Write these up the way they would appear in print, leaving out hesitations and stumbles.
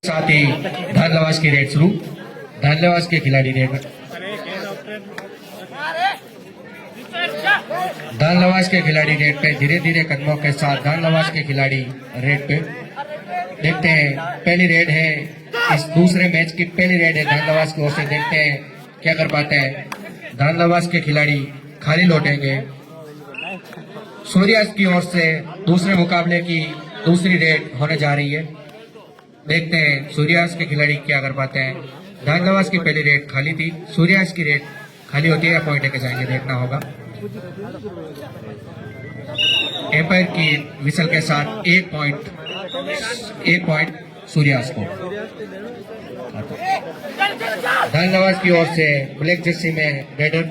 साथ ही धानलवास की रेड शुरू। धानलवास के खिलाड़ी रेड धानलवास के खिलाड़ी रेड पे धीरे धीरे कदमों के साथ धानलवास के खिलाड़ी रेड पे देखते हैं। पहली रेड है इस दूसरे मैच की पहली रेड है धानलवास की ओर से। देखते हैं क्या कर पाते हैं। धानलवास के खिलाड़ी खाली लौटेंगे। सूर्यास्त की ओर से दूसरे मुकाबले की दूसरी रेड होने जा रही है। देखते हैं सूर्यास्त के खिलाड़ी क्या कर पाते हैं। धानलवास की पहली रेड खाली थी, सूर्यास्त की रेड खाली होती है या पॉइंट लेके जाएंगे, देखना होगा। एम्पायर की विसल के साथ एक पॉइंट सूर्यास्त को। धानलवास की ओर से ब्लैक जर्सी में रेडर,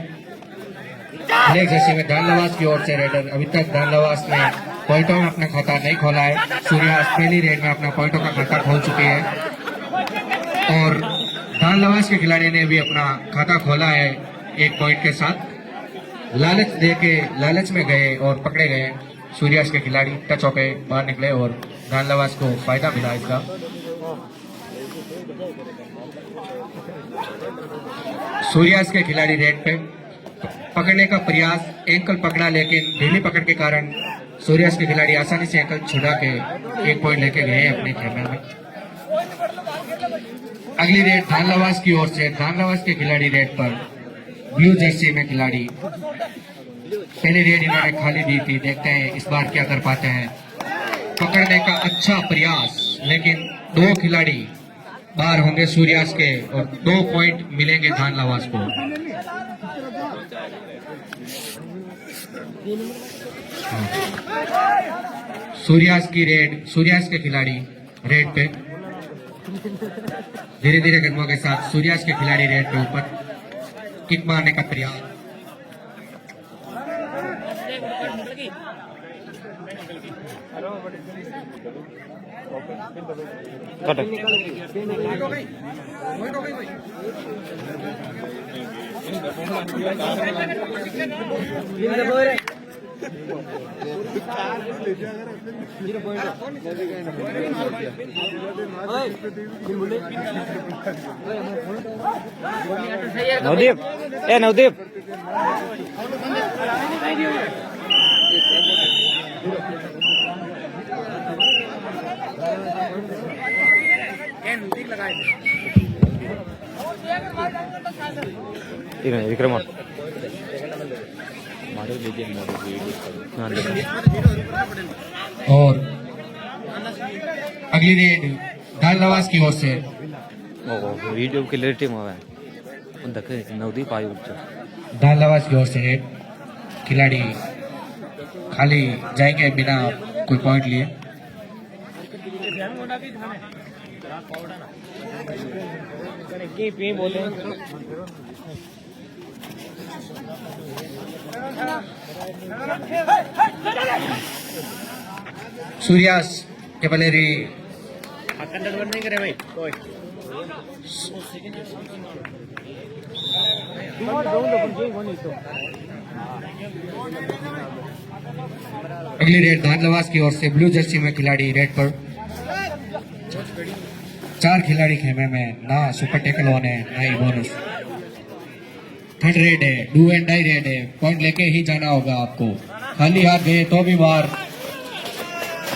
ब्लैक जर्सी में धानलवास की ओर से रेडर। अभी तक धानलवास ने पॉइंटों में अपना खाता नहीं खोला है। सूर्यास्त पहली रेड में अपना पॉइंटों का खाता खोल चुके हैं और धानलवास के खिलाड़ी ने भी अपना खाता खोला है एक पॉइंट के साथ। लालच में गए और पकड़े गए सूर्यास्त के खिलाड़ी। टच होके बाहर निकले और धानलवास को फायदा मिला इसका। सूर्यास्त के खिलाड़ी रेड पे पकड़ने का प्रयास, एंकल पकड़ा लेकिन ढीली पकड़ के कारण सूर्यास्त के खिलाड़ी आसानी से एंकल छुड़ा के एक पॉइंट लेके गए अपने खेमे में। अगली रेड धानलवास की ओर से। धानलवास के खिलाड़ी रेड पर ब्लू जर्सी में खिलाड़ी। पहली रेड इन्होंने खाली दी थी, देखते हैं इस बार क्या कर पाते हैं। पकड़ने का अच्छा प्रयास लेकिन दो खिलाड़ी बाहर होंगे सूर्यास्त के और 2 पॉइंट मिलेंगे धानलवास को। सूर्यास्त की रेड, सूर्यास्त के खिलाड़ी रेड पे धीरे धीरे कदमों के साथ सूर्यास्त के खिलाड़ी रेड पे ऊपर किक मारने का प्रयास। नवदीप, ए नवदीप, विक्रम और अगली रेड धानलवास की ओर से। वीडियो के लिए टीम हुआ है नवदीप आयु। धानलवास की ओर से रेड खिलाड़ी खाली जाएंगे बिना कोई पॉइंट लिए। सूर्यास्त कैवलरी नहीं करे भाई कोई। अगली रेड धानलवास की ओर से ब्लू जर्सी में खिलाड़ी रेड पर। 4 खिलाड़ी खेमे में, ना सुपर टेकल वन है ना ही बोनस। थर्ड रेड है, डू एंड डाई रेड है, पॉइंट लेके ही जाना होगा आपको। खाली हाथ गए तो भी बाहर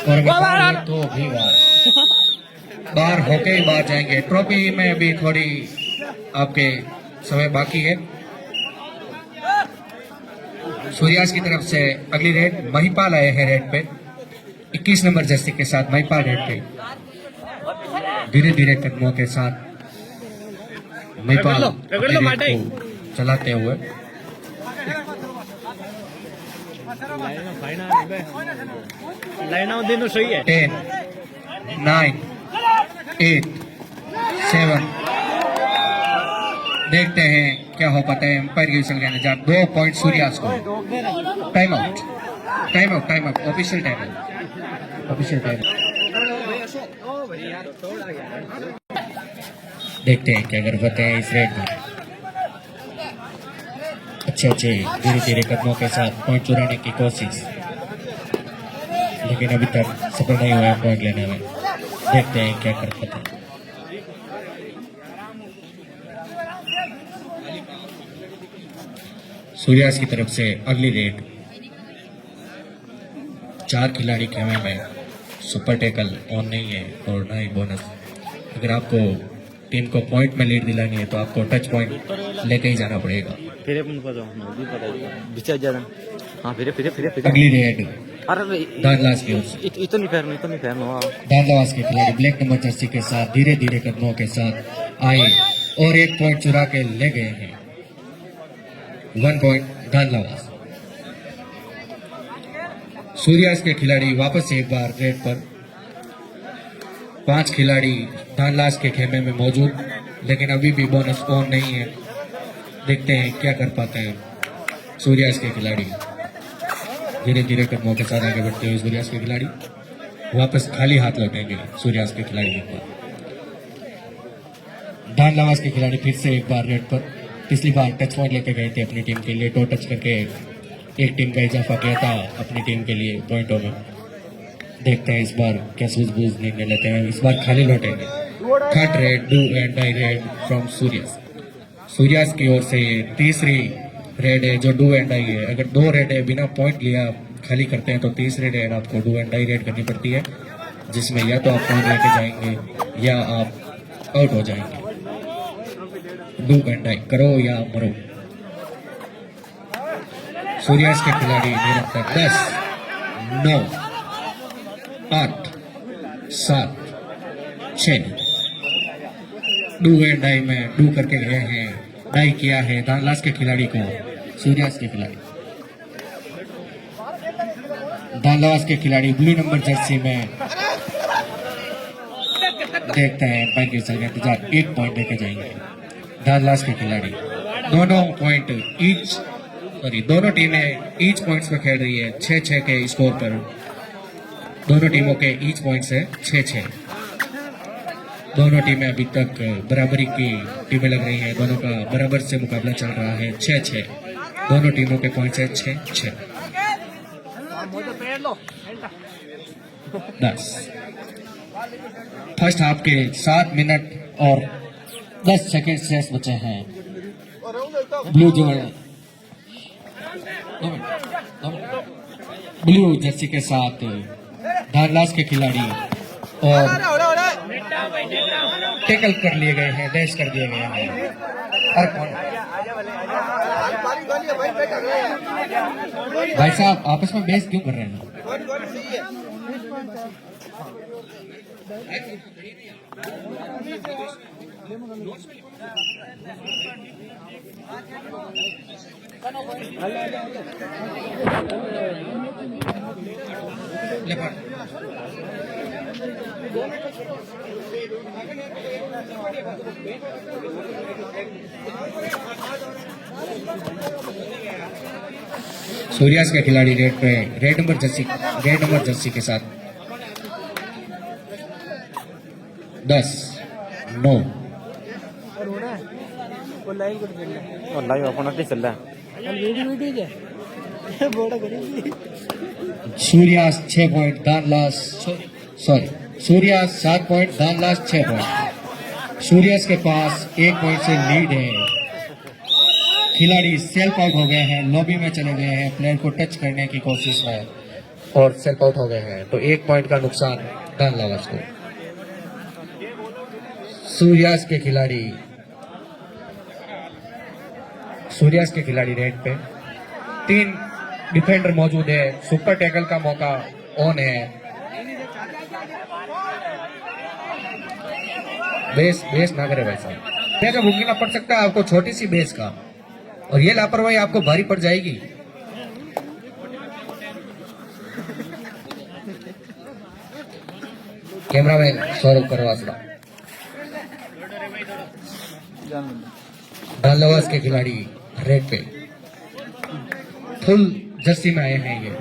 और बाहर तो भी बाहर होके ही बाहर जाएंगे। ट्रॉफी में अभी थोड़ी आपके समय बाकी है। सूर्यास्त की तरफ से अगली रेड महिपाल आए हैं रेड पे 21 नंबर जर्सी के साथ। महिपाल रेड पे धीरे धीरे कदमों के साथ महिपाल अपनी रेड को चलाते हुए। दिन सही है। 10, 9, 8, 7 देखते हैं क्या हो पाता है। एम्पायर की विसल कहने जा 2 पॉइंट सूर्यास्त को। Time out, time out, time out, official time out, official time. देखते हैं क्या कर पाते हैं इस रेड में। अच्छे धीरे धीरे कदमों के साथ पॉइंट चुराने की कोशिश। लेकिन अभी तक सफल नहीं हुआ पॉइंट लेने में। देखते हैं क्या कर पाते हैं। सूर्यास्त की तरफ से अगली रेड। 4 खिलाड़ी खेमे में, सुपर टैकल ऑन नहीं है और ना ही बोनस। अगर आपको टीम को पॉइंट में लीड दिलानी है तो आपको टच पॉइंट लेके ही जाना पड़ेगा। फिर अपन को नौदी पता है बिचा ज्यादा। हाँ फिर अगली रेड अरे दानलास की ओर से। इतनी फेर नो दानलास के खिलाड़ी ब्लैक नंबर जर्सी के साथ धीरे धीरे कदमों के साथ आए और 1 पॉइंट चुरा के ले गए हैं। 1 पॉइंट दानलास। सूर्यास्त के खिलाड़ी वापस से एक बार रेड पर। 5 खिलाड़ी दानलास के खेमे में मौजूद, लेकिन अभी भी बोनस ऑन नहीं है। देखते हैं क्या कर पाते हैं सूर्यास्त के खिलाड़ी। धीरे धीरे कदमों के साथ आगे बढ़ते हुए सूर्यास्त के खिलाड़ी वापस खाली हाथ लौटेंगे। सूर्यास्त के खिलाड़ी एक बार। दानलास के खिलाड़ी फिर से एक बार रेड पर। पिछली बार टच पॉइंट लेके गए थे अपनी टीम के लिए, 2 टच करके एक टीम का इजाफा किया था अपनी टीम के लिए पॉइंटों में। देखते हैं इस बार क्या सूझबूझ निर्णय लेते हैं। इस बार खाली लौटेंगे। 3rd raid do and die raid from सूर्यास्त। सूर्यास्त की ओर से ये तीसरी रेड है जो डू एंड डाई है। अगर 2 रेड है बिना पॉइंट लिया खाली करते हैं तो तीसरी रेड आपको डू एंड डाई रेड करनी पड़ती है, जिसमें या तो आप पॉइंट लेके जाएंगे या आप आउट हो जाएंगे। डू एंड डाई, करो या मरो। सूर्यास्त के खिलाड़ी निरंतर 10, 9, 8, 7, 6 डू एंड डाई में डू करके गए हैं। डाई किया है दानलास के खिलाड़ी को। सूर्यास्त के खिलाड़ी, दानलास के खिलाड़ी ब्लू नंबर जर्सी में देखते हैं पैंतीस का इंतजार। 1 पॉइंट लेके जाएंगे दानलास के खिलाड़ी। दोनों टीमें ईच पॉइंट्स पर खेल रही है। 6-6 के स्कोर पर दोनों टीमों के ईच पॉइंट्स है 6-6। दोनों टीमें अभी तक बराबरी की टीमें लग रही हैं। दोनों का बराबर से मुकाबला चल रहा है 6-6। दोनों टीमों के पॉइंट्स है 6-6। 10 फर्स्ट हाफ के 7 मिनट और 10 सेकेंड शेष बचे हैं। ब्लू जर्सी के साथ दानलास के खिलाड़ी और टैकल कर लिए गए हैं, डैश कर दिए गए हैं। और कौन भाई साहब आपस में बहस क्यों कर रहे हैं? सूर्यास्त के खिलाड़ी रेड पे रेड नंबर जर्सी के साथ 10, 9 और लाइव अपन नहीं चल रहा है। सूर्यास्त 6 पॉइंट दानलास सूर्यास्त 7 पॉइंट दानलास 6 पॉइंट। सूर्यास्त के पास 1 पॉइंट से लीड है। खिलाड़ी सेल्फ आउट हो गए हैं, लॉबी में चले गए हैं प्लेयर को टच करने की कोशिश में और सेल्फ आउट हो गए हैं। तो 1 पॉइंट का नुकसान दानलास को। सूर्यास्त के खिलाड़ी रेड पे 3 डिफेंडर मौजूद है। सुपर टैकल का मौका ऑन है। बेस ना करे भाई साहब, क्या भूखना पड़ सकता है आपको छोटी सी बेस का, और ये लापरवाही आपको भारी पड़ जाएगी। कैमरामैन सौरभ करवासला। दानलास के खिलाड़ी रेड पे फुल जर्सी में आए हैं। ये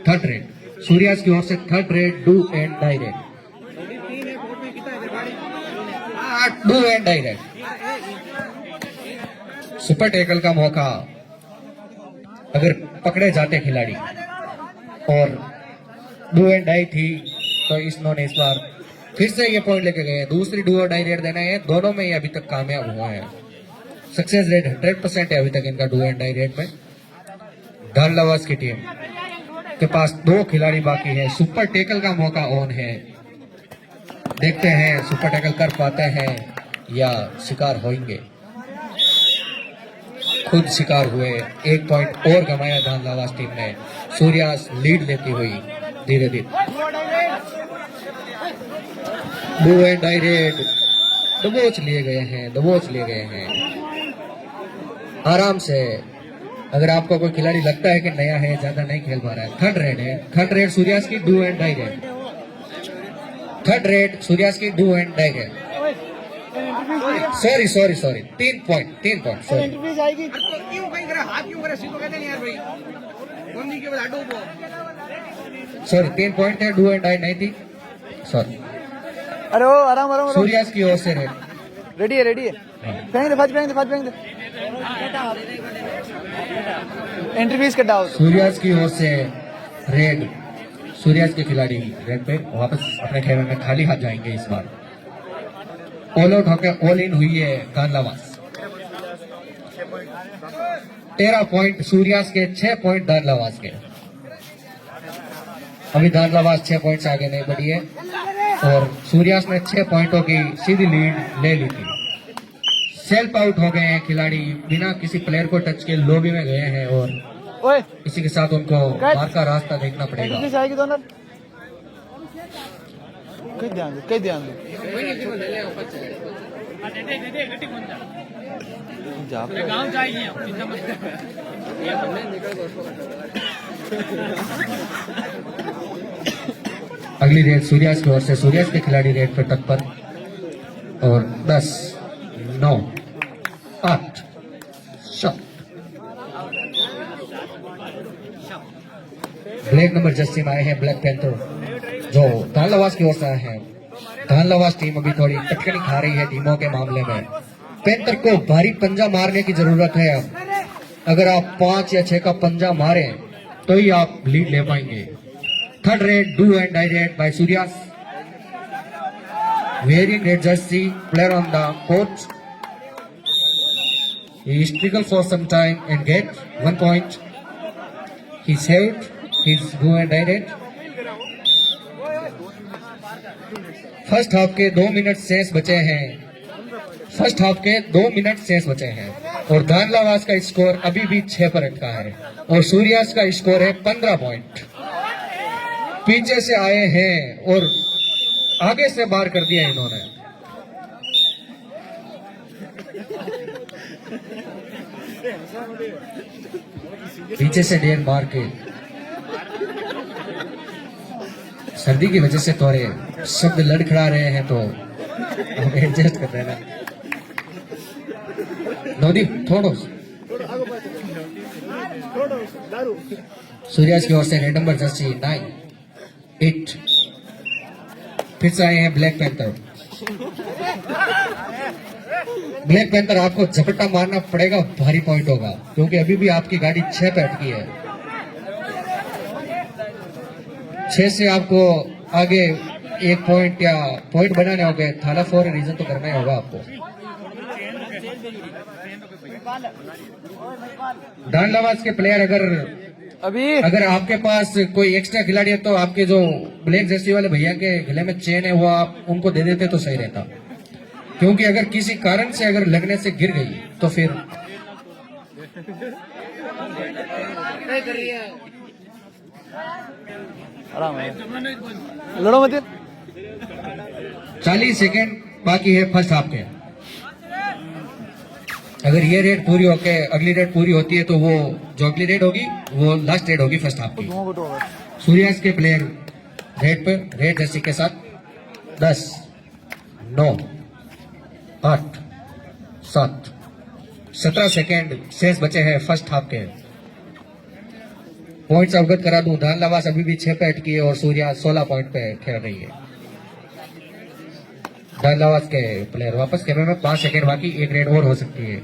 3rd रेड सूर्यास्त की ओर से 3rd raid do and die raid. Do and die raid. Super tackle का मौका अगर पकड़े जाते खिलाड़ी और डू एंड डाई थी तो इन्होंने इस बार फिर से ये पॉइंट लेके गए। दूसरी डू और डाई रेड देना है। दोनों में ये अभी तक कामयाब हुआ है। सक्सेस रेट 100% है अभी तक इनका डू एंड डाई रेट में। दानलवास की टीम के पास 2 खिलाड़ी बाकी है। सुपर टैकल का मौका ऑन है, देखते हैं सुपर टैकल कर पाते हैं या शिकार होंगे। खुद शिकार हुए। 1 पॉइंट और गंवाया दानलवास टीम ने। सूर्यास लीड लेती हुई धीरे धीरे। डू एंड डाई रेट दबोच लिए गए हैं आराम से। अगर आपको कोई खिलाड़ी लगता है कि नया है, ज्यादा नहीं खेल पा रहा है, थर्ड रेड है। थर्ड रेड सूर्यास की do and die raid. Third raid सूर्यास की do and die raid. Sorry 3 point sorry. Sorry 3 point थे, डू एंड डाई नहीं थी, सॉरी। अरे ओ आराम सूर्यास की ओर से रेड। रेडी है फेंक दे फास्ट फेंक दे एंट्री फीस कट आउट। सूर्यास की ओर से रेड। सूर्यास के खिलाड़ी रेड पे वापस अपने खेमे में खाली हाथ जाएंगे इस बार। ऑल आउट होकर ऑल इन हुई है दानलवास। 13 पॉइंट सूर्यास के, 6 पॉइंट दानलवास के। अभी दानलवास 6 पॉइंट से आगे नहीं बढ़ी है और सूर्यास ने 6 पॉइंटों की सीधी लीड ले ली थी। सेल्फ आउट हो गए हैं खिलाड़ी, बिना किसी प्लेयर को टच के लॉबी में गए हैं और ओए इसी के साथ उनको बाहर का रास्ता देखना एंट्री पड़ेगा। फीस आएगी दोनों। कई ध्यान दे जा अगली रेड सूर्यास की ओर से। सूर्यास के खिलाड़ी रेड पर तत्पर और 10 9 8 7। ब्लैक नंबर जर्सी में आए हैं ब्लैक पैंथर जो दानलवास की ओर से आए हैं। दानलवास टीम अभी थोड़ी कटकनी खा रही है टीमों के मामले में। पैंथर को भारी पंजा मारने की जरूरत है। अगर आप 5 या 6 का पंजा मारें तो ही आप लीड ले पाएंगे। Third raid do and die raid by सूर्यास। Wearing red jersey, player on the court. He struggled for some time and get 1 point. He saved his do and die red. First half के 2 minute शेष बचे हैं। First half के 2 minute शेष बचे हैं और दानलवास का स्कोर अभी भी 6 पर अटका है और सूर्यास का स्कोर है 15 पॉइंट। पीछे से आए हैं और आगे से बाहर कर दिया इन्होंने। पीछे से डेर मार के। सर्दी की वजह से थोड़े शब्द लड़खड़ा रहे हैं तो हम एडजस्ट कर देना। नवदीप थोड़ो। सूर्यास की ओर से रेड नंबर जर्सी 9 8। फिर से आए हैं ब्लैक पैंथर। ब्लैक पैंथर आपको झपट्टा मारना पड़ेगा, भारी पॉइंट होगा क्योंकि अभी भी आपकी गाड़ी 6 पे अटकी है। 6 से आपको आगे 1 पॉइंट या पॉइंट बनाने होंगे। थाला 4 रीजन तो करना ही होगा आपको। दानलवास के प्लेयर अगर आपके पास कोई एक्स्ट्रा खिलाड़ी है तो आपके जो ब्लैक जर्सी वाले भैया के गले में चेन है वो आप उनको दे देते तो सही रहता, क्योंकि अगर किसी कारण से अगर लगने से गिर गई तो फिर आराम है, लड़ो मत। 40 सेकेंड बाकी है फर्स्ट हाफ के। अगर ये रेड पूरी होके अगली रेड पूरी होती है तो वो जो अगली रेड होगी वो लास्ट रेड होगी फर्स्ट हाफ की। सूर्यास के प्लेयर रेड पे रेड जर्सी के साथ 10 9 8 7 17 सेकेंड शेष बचे हैं फर्स्ट हाफ के। पॉइंट्स अवगत करा दूं, दानलवास अभी भी 6 पे अटकी है और सूर्या 16 पॉइंट पे खेल रही है। दानलवास के प्लेयर वापस खेल रहे हैं। 5 सेकेंड बाकी, एक रेड और हो सकती है।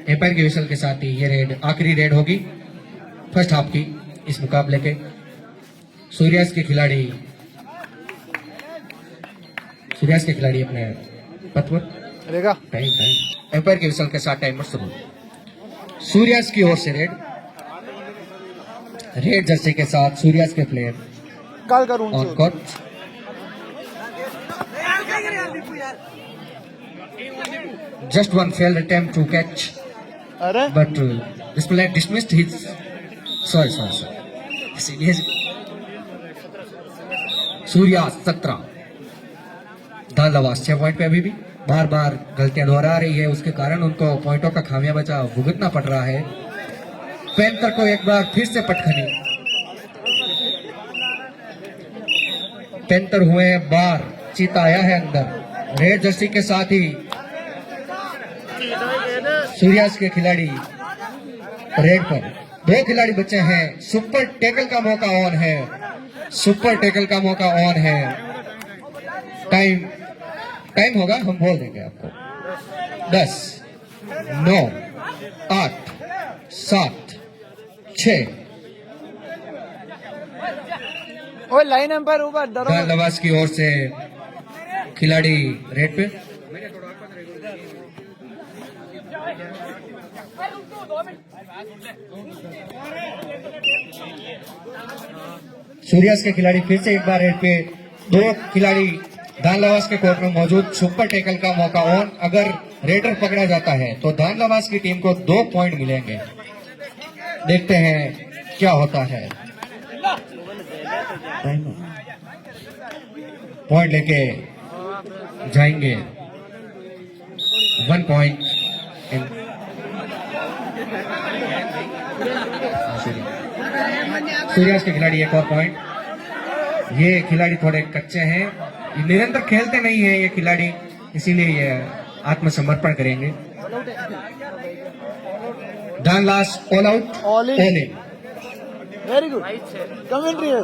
एम्पायर के विसल के साथ ही ये रेड आखिरी रेड होगी फर्स्ट हाफ की इस मुकाबले के। सूर्यास के खिलाड़ी अपने पथ पर रेगा टाइम एम्पायर के विसल के साथ टाइमर शुरू। सूर्यास की ओर से रेड जर्सी के साथ सूर्यास के प्लेयर काल करूं on court. Just one failed attempt to catch, अरे but this player dismissed his. Sorry. Serious. Surya 17 दालवास 6 point पे अभी भी बार बार गलतियां दोहरा रही है, उसके कारण उनको पॉइंटों का खामियाजा भुगतना पड़ रहा है। पैंथर को एक बार फिर से पटखनी, पैंथर हुए बार, चीता आया है अंदर। रेड जर्सी के साथ ही सूर्यास के खिलाड़ी रेड पर 2 खिलाड़ी बचे हैं। सुपर टैकल का मौका ऑन है, सुपर टैकल का मौका ऑन है। टाइम होगा, हम बोल देंगे आपको। 10 9 8 7 6। ओए लाइन एम्पायर ऊपर डरो मत। नवाज की ओर से खिलाड़ी रेड पे, सूर्यास के खिलाड़ी फिर से एक बार रेड पे। 2 खिलाड़ी दानलवास के कोर्ट में मौजूद। सुपर टैकल का मौका ऑन, अगर रेडर पकड़ा जाता है तो दानलवास की टीम को 2 पॉइंट मिलेंगे। देखते हैं क्या होता है। पॉइंट लेके जाएंगे 1 पॉइंट सूर्यास के खिलाड़ी एक और पॉइंट। ये खिलाड़ी थोड़े कच्चे हैं, ये निरंतर खेलते नहीं है ये खिलाड़ी, इसीलिए ये आत्मसमर्पण करेंगे। डान last all out All in. All in. Very good commentary है।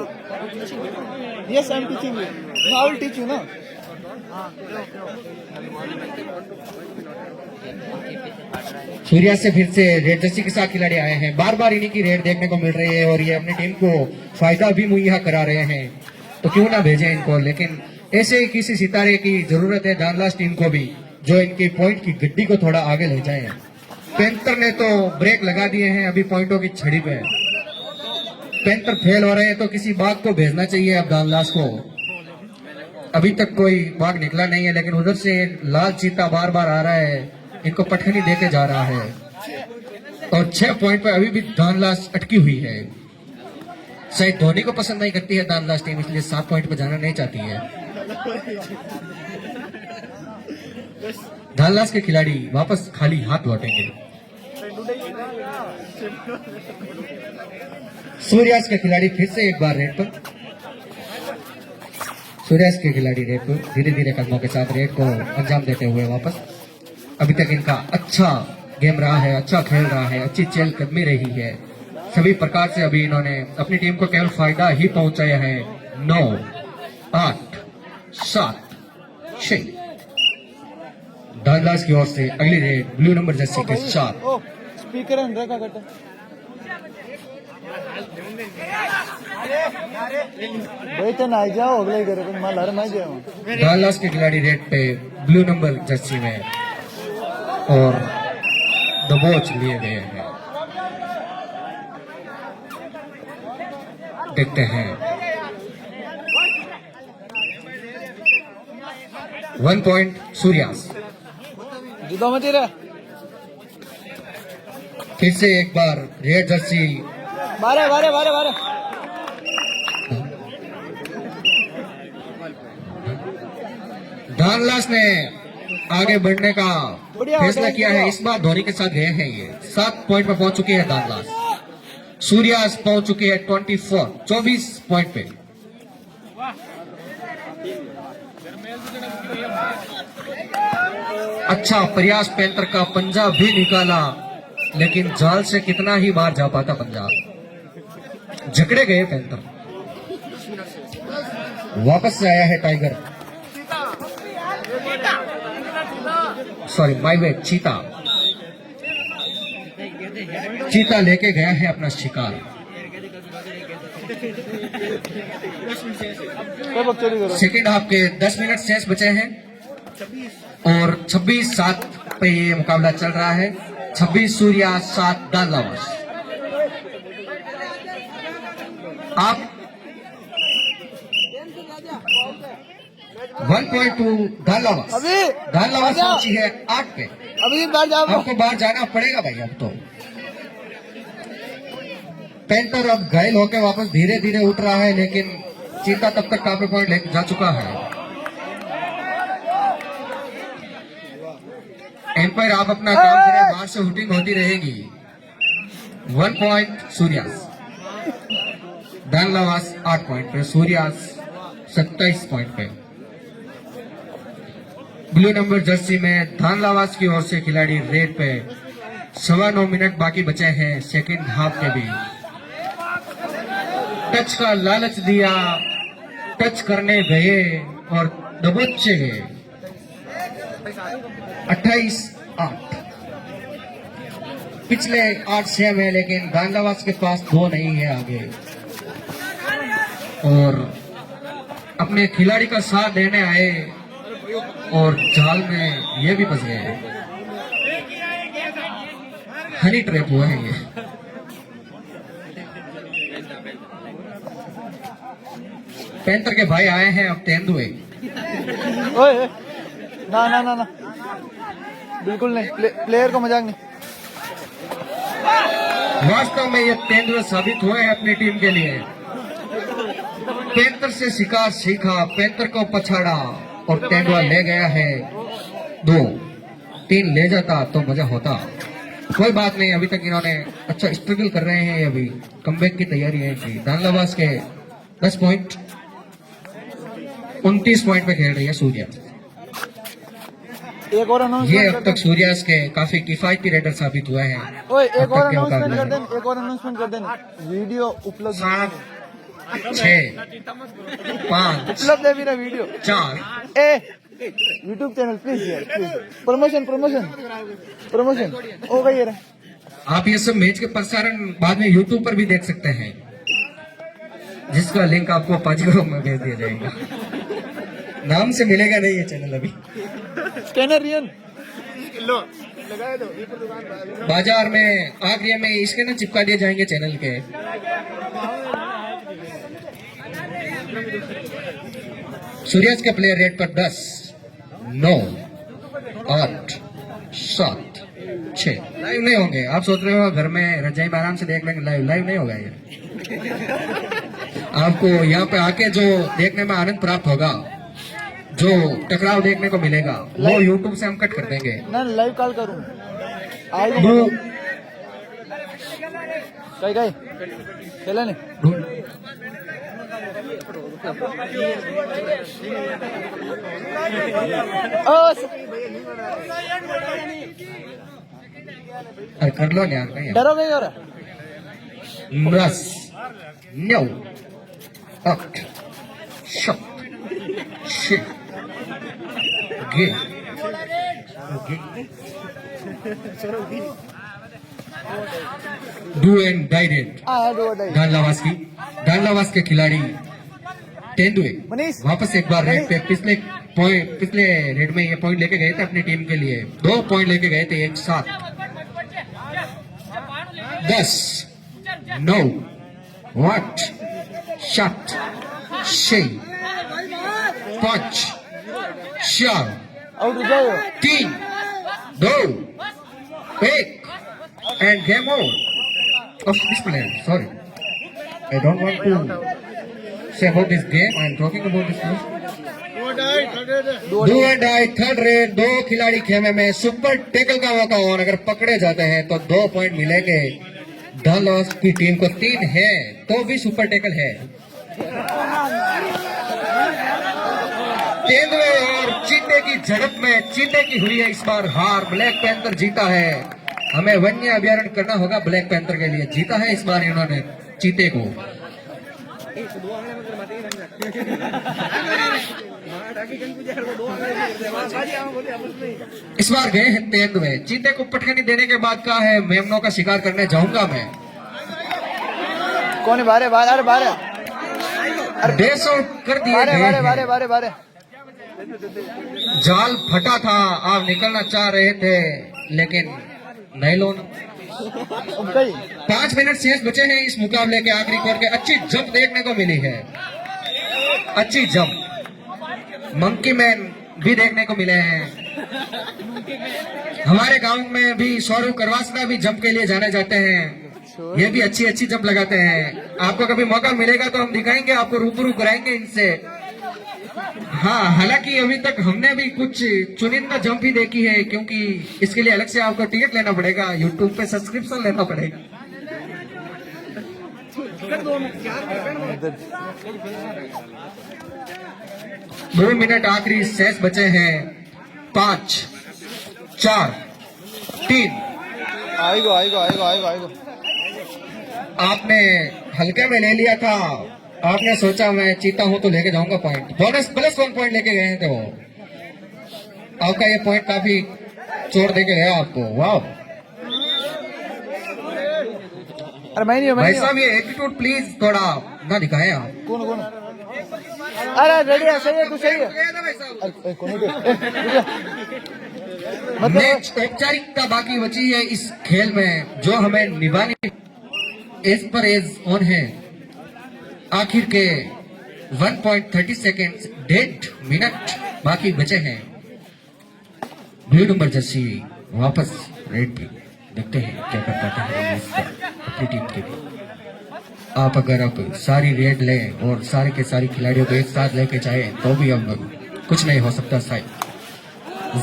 Yes I am teaching you, I will teach you ना। सूर्या से फिर से रेड जर्सी के साथ खिलाड़ी आए हैं। बार बार इन्हीं की रेड देखने को मिल रही है और ये अपनी टीम को फायदा भी मुहैया करा रहे हैं, तो क्यों ना भेजें इनको। लेकिन ऐसे ही किसी सितारे की जरूरत है दानलास टीम को भी, जो इनकी पॉइंट की गड्डी को थोड़ा आगे ले जाए। पैंथर ने तो ब्रेक लगा दिए हैं, अभी पॉइंटों की छड़ी पे है। पैंथर फेल हो रहे हैं तो किसी बाग को भेजना चाहिए अब दानलास को। अभी तक कोई बाग निकला नहीं है, लेकिन उधर से लाल चीता बार बार आ रहा है, इनको पटखनी देके जा रहा है। और 6 पॉइंट पे अभी भी दानलास अटकी हुई है। शायद धोनी को पसंद नहीं करती है दानलास टीम, इसलिए 7 पॉइंट पे जाना नहीं चाहती है। दानलास के खिलाड़ी वापस खाली हाथ लौटेंगे। सूर्यास के खिलाड़ी फिर से एक बार रेड पर। सूर्यास के खिलाड़ी रेड पर धीरे धीरे कदमों के साथ रेड को अंजाम देते हुए वापस। अभी तक इनका अच्छा गेम रहा है, अच्छा खेल रहा है, अच्छी चहलकदमी रही है। सभी प्रकार से अभी इन्होंने अपनी टीम को केवल फायदा ही पहुंचाया है। 9 8 7 6। दानलास की ओर से अगली रेड ब्लू नंबर जर्सी के साथ। ओ स्पीकर अंदर का कट भाई तो ना जाओ अगले करे तो माल हर मैं जाऊं। दानलास के खिलाड़ी रेड पे ब्लू नंबर जर्सी में और दबोच लिए गए हैं। देखते हैं 1 पॉइंट सूर्यास। जुदा मत रे फिर से एक बार रेड जर्सी। बारे बारे बारे बारे दानलास ने आगे बढ़ने का बढ़िया, फैसला बढ़िया, किया है। बढ़िया। इस बार धोनी के साथ गए हैं ये। 7 पॉइंट पर पहुंच चुके हैं दानलास। सूर्यास पहुंच चुके हैं 24 पॉइंट पे। अच्छा प्रयास पैंथर का, पंजाब भी निकाला, लेकिन जाल से कितना ही बार जा पाता पंजाब। जकड़े गए पैंथर। वापस से आया है टाइगर, सॉरी माय बैड, चीता। चीता लेके गया है अपना शिकार। कब चोरी करो सेकेंड हाफ के 10 मिनट शेष बचे हैं। और 26-7 पे ये मुकाबला चल रहा है। 26 सूर्या, 7 दानलावास। आप 1.2 दानलावास। अभी दानलावास पहुंची है 8 पे। अभी बाहर जाओ। आपको बाहर जाना पड़ेगा भाई अब तो। पेंटर अब घायल होकर वापस धीरे धीरे उठ रहा है, लेकिन चीता तब तक काफी पॉइंट ले जा चुका है। एम्पायर आप अपना काम करें, बाहर से हुटिंग होती रहेगी। 1 पॉइंट सूर्यास। दानलावास 8 पॉइंट पे, सूर्यास 27 पॉइंट पे। ब्लू नंबर जर्सी में दानलावास की ओर से खिलाड़ी रेड पे। 9.25 मिनट बाकी बचे हैं सेकंड हाफ के भी। टच का लालच दिया, टच करने गए और दबोचे गए। 28-8। पिछले 8 सेम है, लेकिन दानलावास के पास 2 नहीं है आगे। और अपने खिलाड़ी का साथ देने आए और जाल में ये भी फंस गए। हनी ट्रैप हुआ है ये। पेंटर के भाई आए हैं अब तेंदुए। ओए ना ना ना ना, बिल्कुल नहीं। प्लेयर को मजाक नहीं। वास्तव में ये तेंदुए साबित हुए हैं अपनी टीम के लिए। पेंटर से शिकार सीखा, पेंटर को पछाड़ा और तेंदुआ ले गया है 2। 3 ले जाता तो मजा होता। कोई बात नहीं, अभी तक इन्होंने अच्छा स्ट्रगल कर रहे हैं। अभी कमबैक की तैयारी है इनकी। दानलावास के 10 पॉइंट, 29 पॉइंट पे खेल रही है सूर्या। एक और ये अनाउंसमेंट अब तक सूर्यास के काफी किफायती रेडर साबित हुए हैं। ओए अब एक तक और के अनाउंसमेंट मुकाबले कर में। दें, एक और अनाउंसमेंट कर दें। वीडियो उपलब्ध 7, 6, 5, उपलब्ध है मेरा video. 4। A YouTube channel please यार, प्लीज प्रमोशन प्रमोशन प्रमोशन हो गई है। आप ये सब मैच के प्रसारण बाद में यूट्यूब पर भी देख सकते हैं, जिसका लिंक आपको पाजीग्रुप में भेज दिया जाएगा। नाम से मिलेगा नहीं ये चैनल अभी। स्कैनर रियन बाजार में आगरिया में इसके ना चिपका दिए जाएंगे चैनल के। सूर्यास के प्लेयर रेट पर 10, 9, 8, 7, 6। लाइव नहीं होंगे। आप सोच रहे हो घर में रजाई में आराम से देख लेंगे, लाइव नहीं होगा ये। आपको यहाँ पे आके जो देखने में आनंद प्राप्त होगा, जो टकराव देखने को मिलेगा, वो यूट्यूब से हम कट कर देंगे। ना लाइव कॉल करूं वो कहीं कहीं चला नहीं। अरे कर लो यार, नहीं डरो गई और 10, 9, 8, 7, 6, डू एंड डायरेक्ट। दानलावास के खिलाड़ी तेंदुए मनीष वापस एक बार रेड पे पिछले रेड में ये पॉइंट लेके गए थे अपनी टीम के लिए। 2 पॉइंट लेके गए थे एक साथ। 10, 9, 8, 7, 6, 5, 4, आउट हो जाओ। 3, 2, 1 and game over of this player. Sorry, I don't want to say about this game. I am talking about this game. Do and die, third red. 2 खिलाड़ी खेमे में सुपर टैकल का मौका, और अगर पकड़े जाते हैं तो 2 पॉइंट मिलेंगे। दानलावास की टीम को 3 है तो भी सुपर टैकल है। तेंदुए और चीते की झड़प में चीते की हुई है इस बार हार। ब्लैक पैंथर जीता है। हमें वन्य अभ्यारण्य करना होगा ब्लैक पैंथर के लिए। जीता है इस बार इन्होंने चीते को। इस बार गए हैं तेंदुए। चीते को पटखनी देने के बाद कहा है मेमनों का शिकार करने जाऊंगा मैं। कौन है? बारे बारे बारे 150 कर दिए बारे गए बारे हैं। बारे बारे बारे जाल फटा था, आप निकलना चाह रहे थे लेकिन नहीं लो ना। भाई 5 मिनट शेष बचे हैं इस मुकाबले के आखिरी क्वार्टर के। अच्छी जंप देखने को मिली है, अच्छी जंप। मंकी मैन भी देखने को मिले हैं। हमारे गांव में भी सौरभ करवासना भी जंप के लिए जाने जाते हैं, ये भी अच्छी अच्छी जंप लगाते हैं। आपको कभी मौका मिलेगा तो हम दिखाएंगे, आपको रूबरू कराएंगे इनसे। हाँ, हालांकि अभी तक हमने भी कुछ चुनिंदा जंप ही देखी है, क्योंकि इसके लिए अलग से आपको टिकट लेना पड़ेगा, यूट्यूब पे सब्सक्रिप्शन लेना पड़ेगा। दो मिनट आखिरी शेष बचे हैं। 5 4 3। आएगो आपने हल्के में ले लिया था, आपने सोचा मैं चीता हूं तो लेके जाऊंगा पॉइंट। बोनस प्लस 1 पॉइंट लेके गए थे वो। आपका ये पॉइंट काफी चोट दे के गया आपको। वाह अरे मैं नहीं भाई साहब, ये एटीट्यूड प्लीज थोड़ा ना दिखाएं आप। कौन अरे रेडी है, सही है, तू सही है। अरे कौन मतलब नेक्स्ट औपचारिकता बाकी बची है इस खेल में, जो हमें निभानी एज पर एज ऑन है। आखिर के 1.30 सेकेंड, 1.5 मिनट बाकी बचे हैं। ब्लू नंबर जर्सी वापस रेड पे, देखते हैं क्या कर पाते हैं अपनी टीम के लिए। आप अगर अब सारी रेड लें और सारे के सारे खिलाड़ियों को एक साथ लेके जाए तो भी अब कुछ नहीं हो सकता। शायद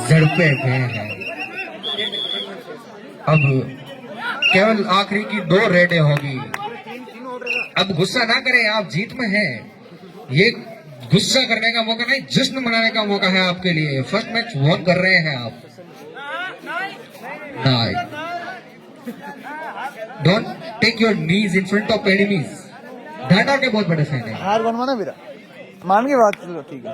जड़पे हुए हैं। अब केवल आखिरी की 2 रेडें होगी। अब गुस्सा ना करें, आप जीत में हैं। ये गुस्सा करने का मौका नहीं, जश्न मनाने का मौका है आपके लिए। फर्स्ट मैच वॉन कर रहे हैं आप। नहीं, don't take your knees in front of enemies. Dhanda के बहुत बड़े फैन है। हार बनवाना मेरा मान के बात, चलो ठीक है।